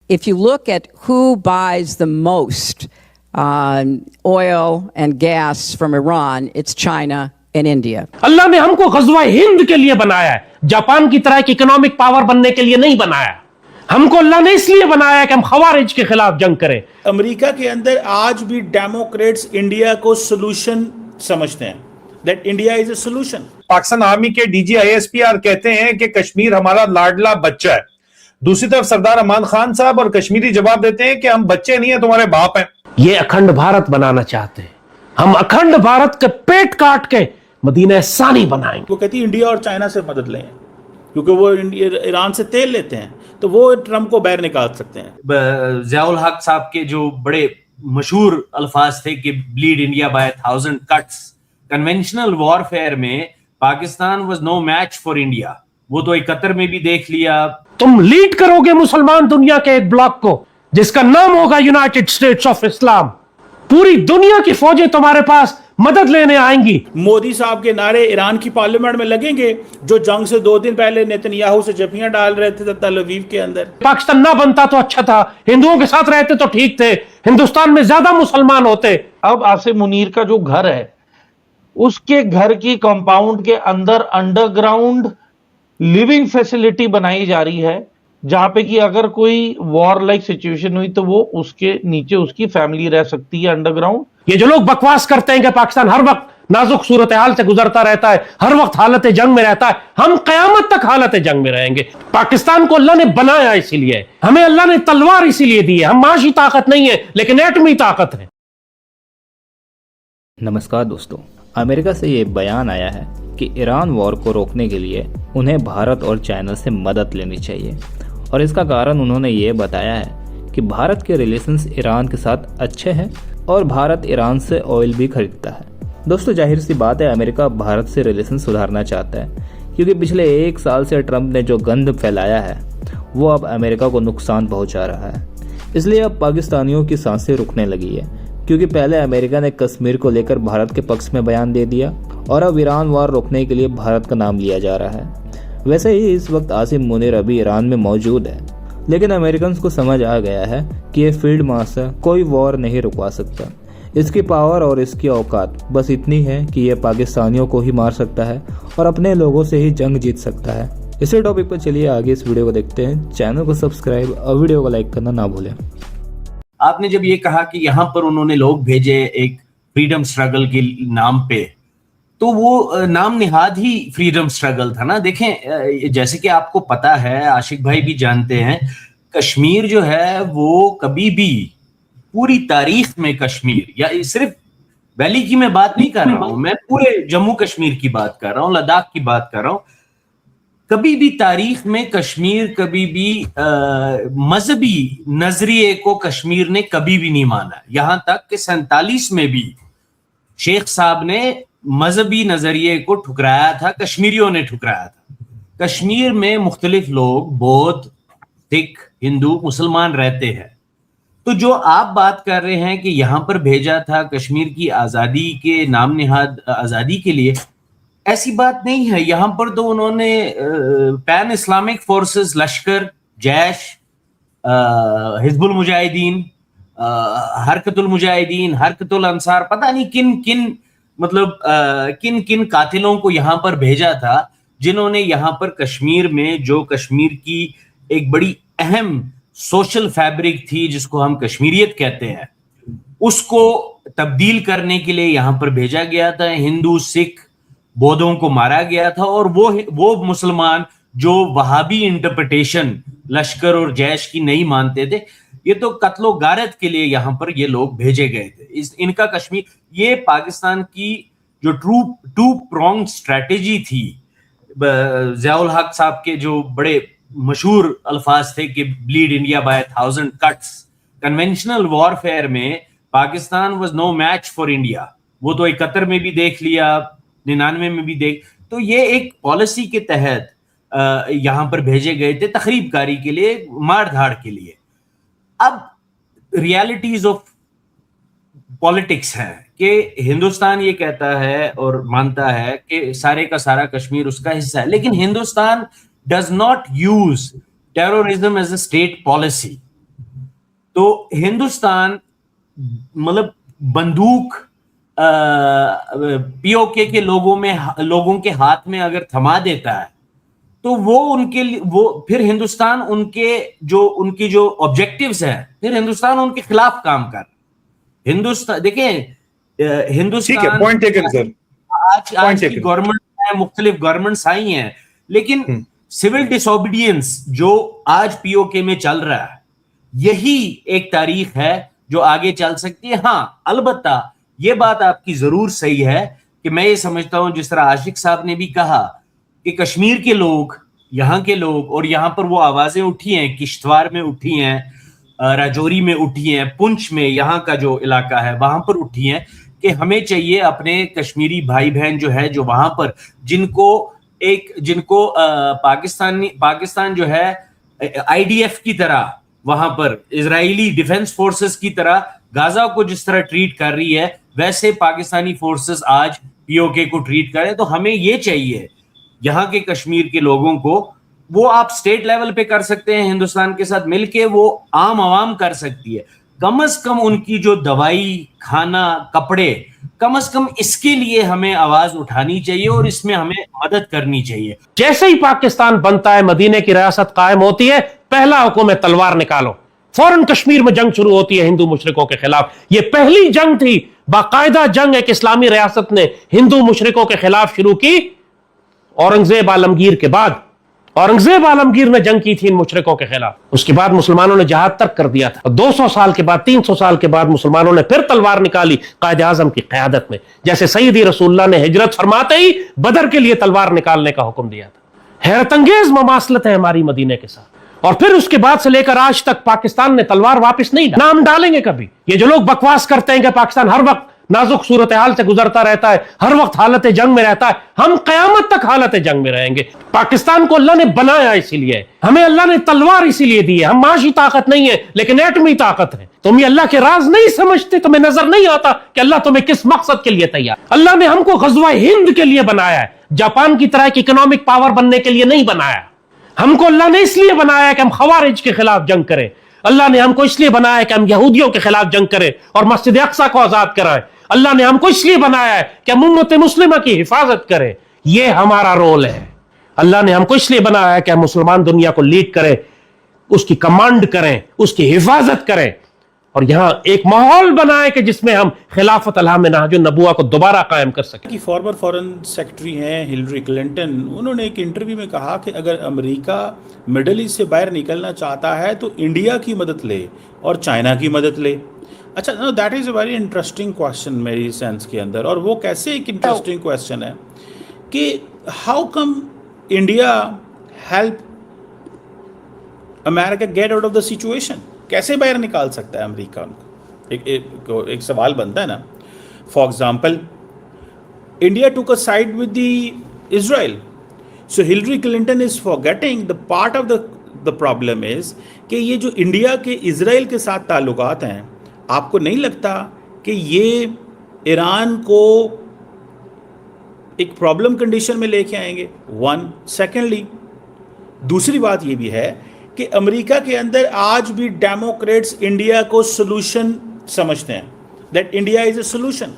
if you look at who buys the most oil and gas from Iran, it's China and India. اللہ نے ہم کو غزوہ ہند کے لیے بنایا ہے, جاپان کی طرح ایک اکنامک پاور بننے کے لیے نہیں بنایا. ہم کو اللہ نے اس لیے بنایا ہے کہ ہم خوارج کے خلاف جنگ کریں. امریکہ کے اندر آج بھی ڈیموکریٹس انڈیا کو سلوشن سمجھتے ہیں, that India is a solution. Pakistan army کے ڈی جی ISPR کہتے ہیں کہ کشمیر ہمارا لاڈلا بچہ ہے. دوسری طرف سردار امان خان صاحب اور کشمیری جواب دیتے ہیں کہ ہم بچے نہیں ہیں, تمہارے باپ ہیں. یہ اکھنڈ بھارت بنانا چاہتے ہیں, ہم اکھنڈ بھارت کے پیٹ کاٹ کے مدینہ ثانی بنائیں گے. وہ کہتی ہے انڈیا اور چائنا سے مدد لیں, کیونکہ وہ ایران سے تیل لیتے ہیں, تو وہ ٹرمپ کو باہر نکال سکتے ہیں. ضیاء الحق صاحب کے جو بڑے مشہور الفاظ تھے کہ bleed India by 1000 cuts, conventional warfare میں Pakistan was no match for India. وہ تو 71 میں بھی دیکھ لیا. تم لیڈ کرو گے مسلمان دنیا کے ایک بلاک کو جس کا نام ہوگا یونائٹڈ اسٹیٹس آف اسلام. پوری دنیا کی فوجیں تمہارے پاس مدد لینے آئیں گی. مودی صاحب کے نعرے ایران کی پارلیمنٹ میں لگیں گے, جو جنگ سے 2 دن پہلے نیتنیاہو سے جفیاں ڈال رہے تھے تل اویو کے اندر. پاکستان نہ بنتا تو اچھا تھا, ہندوؤں کے ساتھ رہتے تو ٹھیک تھے, ہندوستان میں زیادہ مسلمان ہوتے. اب آصف منیر کا جو گھر ہے, اس کے گھر کی کمپاؤنڈ کے اندر انڈر گراؤنڈ لیونگ فیسلٹی بنائی جا رہی ہے, جہاں پہ کہ اگر کوئی وار لائک سچویشن ہوئی تو وہ اس کے نیچے اس کی فیملی رہ سکتی ہے انڈر گراؤنڈ. یہ جو لوگ بکواس کرتے ہیں کہ پاکستان ہر وقت نازک صورتحال سے گزرتا رہتا ہے, ہر وقت حالت جنگ میں رہتا ہے, ہم قیامت تک حالت جنگ میں رہیں گے. پاکستان کو اللہ نے بنایا اسی لیے, ہمیں اللہ نے تلوار اسی لیے دی ہے. ہم معاشی طاقت نہیں ہے لیکن ایٹمی طاقت ہے. نمسکار دوستو, امریکہ سے یہ بیان آیا ہے کہ ایران وار کو روکنے کے لیے انہیں بھارت اور چائنا سے مدد لینی چاہیے, اور اس کا کارن انہوں نے یہ بتایا ہے کہ بھارت کے ریلیشنز ایران کے ساتھ اچھے ہیں اور بھارت ایران سے آئل بھی خریدتا ہے. دوستو ظاہر سی بات ہے, امریکہ بھارت سے ریلیشن سدھارنا چاہتا ہے, کیونکہ پچھلے 1 سال سے ٹرمپ نے جو گند پھیلایا ہے وہ اب امریکہ کو نقصان پہنچا رہا ہے. اس لیے اب پاکستانیوں کی سانسیں رکنے لگی ہے, کیونکہ پہلے امریکہ نے کشمیر کو لے کر بھارت کے پکش میں بیان دے دیا, اور اب ایران وار روکنے کے لیے بھارت کا نام لیا جا رہا ہے. ویسے ہی اس وقت عاصم منیر ابھی ایران میں موجود ہے, لیکن امریکنز کو سمجھ آ گیا ہے کہ یہ فیلڈ مارشل کوئی وار نہیں رکوا سکتا. اس کی پاور اور اس کی اوقات بس اتنی ہے کہ یہ پاکستانیوں کو ہی مار سکتا ہے اور اپنے لوگوں سے ہی جنگ جیت سکتا ہے. اسی ٹاپک پر چلیے آگے اس ویڈیو کو دیکھتے ہیں. چینل کو سبسکرائب اور ویڈیو کو لائک کرنا نہ بھولیں. آپ نے جب یہ کہا کہ یہاں پر انہوں نے لوگ بھیجے ایک فریڈم سٹرگل کے نام پہ, تو وہ نام نہاد ہی فریڈم سٹرگل تھا نا. دیکھیں, جیسے کہ آپ کو پتا ہے, عاشق بھائی بھی جانتے ہیں, کشمیر جو ہے وہ کبھی بھی پوری تاریخ میں کشمیر, یا صرف ویلی کی میں بات نہیں کر رہا ہوں, میں پورے جموں کشمیر کی بات کر رہا ہوں, لداخ کی بات کر رہا ہوں, کبھی بھی تاریخ میں کشمیر کبھی بھی مذہبی نظریے کو کشمیر نے کبھی بھی نہیں مانا. یہاں تک کہ 47 میں بھی شیخ صاحب نے مذہبی نظریے کو ٹھکرایا تھا, کشمیریوں نے ٹھکرایا تھا. کشمیر میں مختلف لوگ بودھ, سکھ, ہندو, مسلمان رہتے ہیں. تو جو آپ بات کر رہے ہیں کہ یہاں پر بھیجا تھا کشمیر کی آزادی کے نام نہاد آزادی کے لیے, ایسی بات نہیں ہے. یہاں پر تو انہوں نے پین اسلامک فورسز, لشکر, جیش, حزب المجاہدین, حرکت المجاہدین, حرکت الانصار, پتہ نہیں کن کن مطلب کن کن قاتلوں کو یہاں پر بھیجا تھا, جنہوں نے یہاں پر کشمیر میں جو کشمیر کی ایک بڑی اہم سوشل فیبرک تھی جس کو ہم کشمیریت کہتے ہیں, اس کو تبدیل کرنے کے لیے یہاں پر بھیجا گیا تھا. ہندو, سکھ, بودھوں کو مارا گیا تھا, اور وہ مسلمان جو وہابی انٹرپریٹیشن لشکر اور جیش کی نہیں مانتے تھے, یہ تو قتل و غارت کے لیے یہاں پر یہ لوگ بھیجے گئے تھے. ان کا کشمیر, یہ پاکستان کی جو ٹو پرونگ اسٹریٹجی تھی, ضیاء الحق صاحب کے جو بڑے مشہور الفاظ تھے کہ bleed India by 1000 cuts, conventional warfare میں Pakistan was no match for India. وہ تو 71 میں بھی دیکھ لیا, 99 میں بھی دیکھ. تو یہ ایک پالیسی کے تحت یہاں پر بھیجے گئے تھے تخریب کاری کے لیے, مار دھاڑ کے لیے. اب ریالٹیز آف پالیٹکس ہے کہ ہندوستان یہ کہتا ہے اور مانتا ہے کہ سارے کا سارا کشمیر اس کا حصہ ہے, لیکن Hindustan does not use terrorism as a state policy. تو ہندوستان مطلب بندوق پی او کے لوگوں کے ہاتھ میں اگر تھما دیتا ہے تو وہ ان کے وہ پھر ہندوستان ان کی جو آبجیکٹیوز ہیں پھر ہندوستان ان کے خلاف کام کر ہندوستان دیکھیں ہندوستان پوائنٹ ٹیکن سر آج کی گورنمنٹ مختلف گورنمنٹس آئی ہیں لیکن سول ڈس اوبیڈینس جو آج پی او کے میں چل رہا ہے یہی ایک تاریخ ہے جو آگے چل سکتی ہے. ہاں البتہ یہ بات آپ کی ضرور صحیح ہے کہ میں یہ سمجھتا ہوں جس طرح عاشق صاحب نے بھی کہا کہ کشمیر کے لوگ یہاں کے لوگ اور یہاں پر وہ آوازیں اٹھی ہیں کشتواڑ میں اٹھی ہیں راجوری میں اٹھی ہیں پنچ میں یہاں کا جو علاقہ ہے وہاں پر اٹھی ہیں کہ ہمیں چاہیے اپنے کشمیری بھائی بہن جو ہے جو وہاں پر جن کو پاکستان جو ہے آئی ڈی ایف کی طرح وہاں پر اسرائیلی ڈیفنس فورسز کی طرح غازہ کو جس طرح ٹریٹ کر رہی ہے ویسے پاکستانی فورسز آج پی او کے کو ٹریٹ کرے. تو ہمیں یہ چاہیے یہاں کے کشمیر کے لوگوں کو وہ آپ اسٹیٹ لیول پہ کر سکتے ہیں ہندوستان کے ساتھ مل کے وہ عام عوام کر سکتی ہے کم از کم ان کی جو دوائی کھانا کپڑے کم از کم اس کے لیے ہمیں آواز اٹھانی چاہیے اور اس میں ہمیں مدد کرنی چاہیے. جیسے ہی پاکستان بنتا ہے مدینے کی ریاست قائم ہوتی ہے پہلا حکم ہے تلوار نکالو. فوراً کشمیر میں جنگ شروع ہوتی ہے ہندو مشرکوں کے خلاف. یہ پہلی جنگ تھی باقاعدہ جنگ ایک اسلامی ریاست نے ہندو مشرکوں کے خلاف شروع کی اورنگزیب عالمگیر کے بعد. اورنگزیب عالمگیر نے جنگ کی تھی ان مشرکوں کے خلاف. اس کے بعد مسلمانوں نے جہاد ترک کر دیا تھا. 200 سال کے بعد 300 سال کے بعد مسلمانوں نے پھر تلوار نکالی قائد اعظم کی قیادت میں. جیسے سیدی رسول اللہ نے ہجرت فرماتے ہی بدر کے لیے تلوار نکالنے کا حکم دیا تھا. حیرت انگیز مماثلت ہے ہماری مدینے کے ساتھ. اور پھر اس کے بعد سے لے کر آج تک پاکستان نے تلوار واپس نہیں ڈالی. نام ڈالیں گے کبھی. یہ جو لوگ بکواس کرتے ہیں کہ پاکستان ہر وقت نازک صورتحال سے گزرتا رہتا ہے ہر وقت حالت جنگ میں رہتا ہے ہم قیامت تک حالت جنگ میں رہیں گے. پاکستان کو اللہ نے بنایا اسی لیے ہمیں اللہ نے تلوار اسی لیے دی ہے. ہم معاشی طاقت نہیں ہے لیکن ایٹمی طاقت ہے. تم یہ اللہ کے راز نہیں سمجھتے تمہیں نظر نہیں آتا کہ اللہ تمہیں کس مقصد کے لیے تیار. اللہ نے ہم کو غزوہ ہند کے لیے بنایا ہے جاپان کی طرح ایک اکنامک پاور بننے کے لیے نہیں بنایا. ہم کو اللہ نے اس لیے بنایا کہ ہم خوارج کے خلاف جنگ کریں. اللہ نے ہم کو اس لیے بنایا کہ ہم یہودیوں کے خلاف جنگ کریں اور مسجد اقصی کو آزاد کرائیں. اللہ نے ہم کو اس لیے بنایا ہے کہ ہم امت مسلمہ کی حفاظت کریں. یہ ہمارا رول ہے. اللہ نے ہم کو اس لیے بنایا ہے کہ ہم مسلمان دنیا کو لیڈ کریں اس کی کمانڈ کریں اس کی حفاظت کریں اور یہاں ایک ماحول بنائے کہ جس میں ہم خلافت الہام نہج النبوہ کو دوبارہ قائم کر سکیں. کی فارمر فارن سیکرٹری ہیں ہلری کلنٹن انہوں نے ایک انٹرویو میں کہا کہ اگر امریکہ مڈل ایسٹ سے باہر نکلنا چاہتا ہے تو انڈیا کی مدد لے اور چائنا کی مدد لے. اچھا that is a very interesting question میری سینس کے اندر. اور وہ کیسے ایک انٹرسٹنگ کوشچن ہے کہ how come India help America get out of the situation. کیسے باہر نکال سکتا ہے امریکہ ان کو. ایک سوال بنتا ہے نا. فار ایگزامپل انڈیا ٹوک اے side with the Israel. So Hillary Clinton is forgetting the part of the problem is کہ یہ جو انڈیا کے اسرائیل کے ساتھ تعلقات ہیں آپ کو نہیں لگتا کہ یہ ایران کو ایک پرابلم کنڈیشن میں لے کے آئیں گے. ون سیکنڈلی دوسری بات یہ بھی ہے کہ امریکہ کے اندر آج بھی ڈیموکریٹس انڈیا کو سولوشن سمجھتے ہیں. That India is a solution.